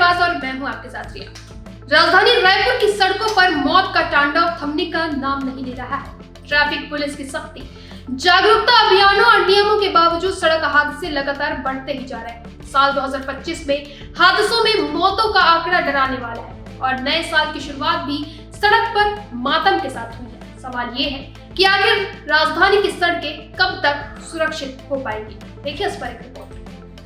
व्यास और मैं हूं आपके साथ रिया। राजधानी रायपुर की सड़कों पर मौत का तांडव थमने का नाम नहीं ले रहा है। ट्रैफिक पुलिस की सख्ती, जागरूकता अभियानों और नियमों के बावजूद सड़क हादसे लगातार बढ़ते ही जा रहे हैं। साल 2025 में हादसों में मौतों का आंकड़ा डराने वाला है और नए साल की शुरुआत भी सड़क पर मातम के साथ हुई है। सवाल ये है कि आखिर राजधानी की सड़कें कब तक सुरक्षित हो पाएंगी? देखिए इस पर एक रिपोर्ट।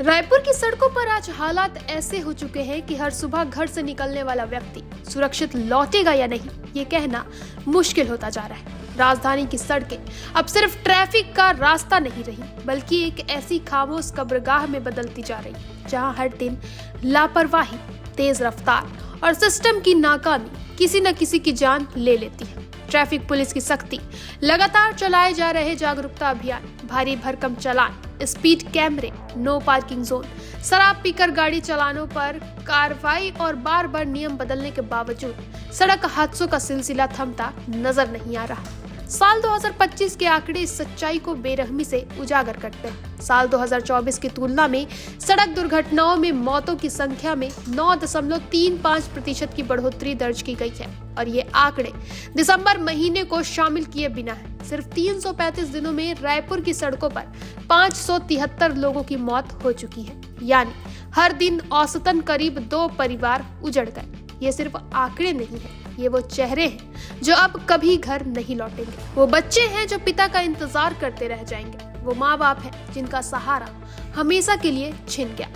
रायपुर की सड़कों पर आज हालात ऐसे हो चुके हैं कि हर सुबह घर से निकलने वाला व्यक्ति सुरक्षित लौटेगा या नहीं, ये कहना मुश्किल होता जा रहा है। राजधानी की सड़कें अब सिर्फ ट्रैफिक का रास्ता नहीं रही, बल्कि एक ऐसी खामोश कब्रगाह में बदलती जा रही है, जहां हर दिन लापरवाही, तेज रफ्तार और सिस्टम की नाकामी किसी न किसी की जान ले लेती है। ट्रैफिक पुलिस की सख्ती, लगातार चलाए जा रहे जागरूकता अभियान, भारी भरकम चालान, स्पीड कैमरे, नो पार्किंग जोन, शराब पीकर गाड़ी चलानों पर कार्रवाई और बार बार नियम बदलने के बावजूद सड़क हादसों का सिलसिला थमता नजर नहीं आ रहा। साल 2025 के आंकड़े इस सच्चाई को बेरहमी से उजागर करते हैं। साल 2024 की तुलना में सड़क दुर्घटनाओं में मौतों की संख्या में 9.35% की बढ़ोतरी दर्ज की गई है और ये आंकड़े दिसंबर महीने को शामिल किए बिना है। सिर्फ 335 दिनों में रायपुर की सड़कों पर 573 लोगों की मौत हो चुकी है, यानी हर दिन औसतन करीब 2 परिवार उजड़ गए। ये सिर्फ आंकड़े नहीं है, ये वो चेहरे हैं जो अब कभी घर नहीं लौटेंगे। वो बच्चे हैं जो पिता का इंतजार करते रह जाएंगे। वो माँ बाप हैं जिनका सहारा हमेशा के लिए छिन गया।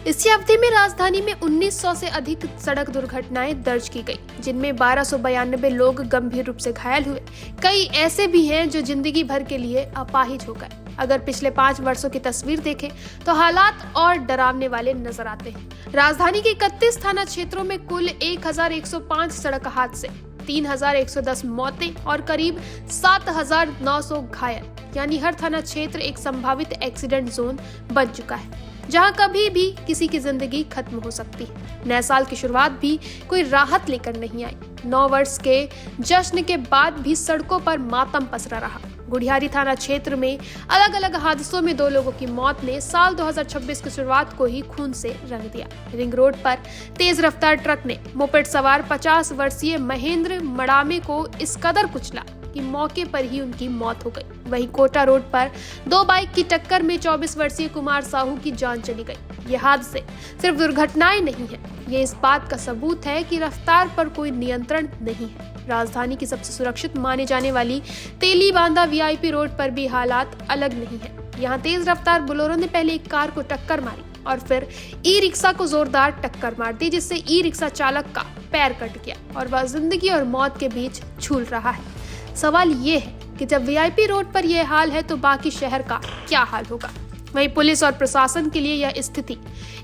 इसी अवधि में राजधानी में 1900 से अधिक सड़क दुर्घटनाएं दर्ज की गई, जिनमें 1292 लोग गंभीर रूप से घायल हुए। कई ऐसे भी हैं जो जिंदगी भर के लिए अपाहिज हो गए। अगर पिछले 5 वर्षों की तस्वीर देखें तो हालात और डरावने वाले नजर आते हैं। राजधानी के 31 थाना क्षेत्रों में कुल 1105 सड़क हादसे, 3110 मौतें और करीब 7900 घायल, यानी हर थाना क्षेत्र एक संभावित एक्सीडेंट जोन बन चुका है, जहां कभी भी किसी की जिंदगी खत्म हो सकती है। नए साल की शुरुआत भी कोई राहत लेकर नहीं आई। 9 वर्ष के जश्न के बाद भी सड़कों पर मातम पसरा रहा। गुढ़ियारी थाना क्षेत्र में अलग अलग हादसों में 2 लोगों की मौत ने साल 2026 की शुरुआत को ही खून से रंग दिया। रिंग रोड पर तेज रफ्तार ट्रक ने मोपेड सवार 50 वर्षीय महेंद्र मड़ामे को इस कदर कुचला कि मौके पर ही उनकी मौत हो गई। वहीं कोटा रोड पर 2 बाइक की टक्कर में 24 वर्षीय कुमार साहू की जान चली गई। ये हादसे सिर्फ दुर्घटनाएं नहीं है, ये इस बात का सबूत है कि रफ्तार पर कोई नियंत्रण नहीं है। राजधानी की सबसे सुरक्षित माने जाने वाली तेली बांधा वीआईपी रोड पर भी हालात अलग नहीं है। यहाँ तेज रफ्तार बोलेरो ने पहले एक कार को टक्कर मारी और फिर ई रिक्शा को जोरदार टक्कर मार दी, जिससे ई रिक्शा चालक का पैर कट गया और वह जिंदगी और मौत के बीच झूल रहा है। सवाल ये है कि जब वीआईपी रोड पर यह हाल है तो बाकी शहर का क्या हाल होगा? वहीं पुलिस और प्रशासन के लिए यह स्थिति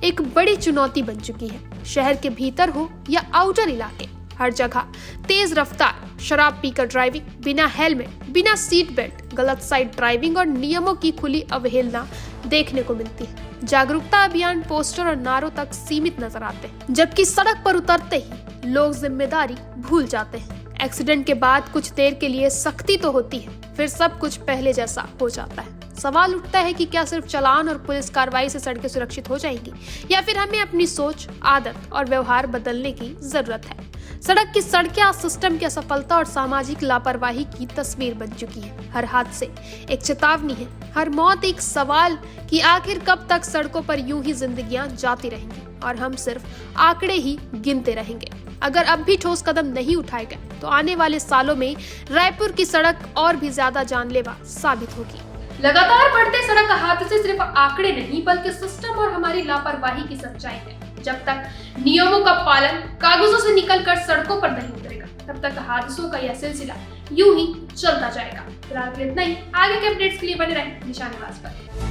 एक बड़ी चुनौती बन चुकी है। शहर के भीतर हो या आउटर इलाके, हर जगह तेज रफ्तार, शराब पीकर ड्राइविंग, बिना हेलमेट, बिना सीट बेल्ट, गलत साइड ड्राइविंग और नियमों की खुली अवहेलना देखने को मिलती है। जागरूकता अभियान पोस्टर और नारों तक सीमित नजर आते हैं, जबकि सड़क पर उतरते ही लोग जिम्मेदारी भूल जाते हैं। एक्सीडेंट के बाद कुछ देर के लिए सख्ती तो होती है, फिर सब कुछ पहले जैसा हो जाता है। सवाल उठता है कि क्या सिर्फ चालान और पुलिस कार्रवाई से सड़कें सुरक्षित हो जाएंगी, या फिर हमें अपनी सोच, आदत और व्यवहार बदलने की जरूरत है। सड़क की सड़कें सिस्टम की असफलता और सामाजिक लापरवाही की तस्वीर बन चुकी है। हर हादसे एक चेतावनी है, हर मौत एक सवाल कि आखिर कब तक सड़कों पर यूं ही जिंदगियां जाती रहेंगी और हम सिर्फ आंकड़े ही गिनते रहेंगे। अगर अब भी ठोस कदम नहीं उठाए गए तो आने वाले सालों में रायपुर की सड़क और भी ज्यादा जानलेवा साबित होगी। लगातार बढ़ते सड़क हादसे सिर्फ आंकड़े नहीं बल्कि सिस्टम और हमारी लापरवाही की सच्चाई है। जब तक नियमों का पालन कागजों से निकलकर सड़कों पर नहीं उतरेगा, तब तक हादसों का यह सिलसिला यूं ही चलता जाएगा। फिलहाल इतना ही। आगे के अपडेट्स के लिए बने रहें निशानेबाज पर।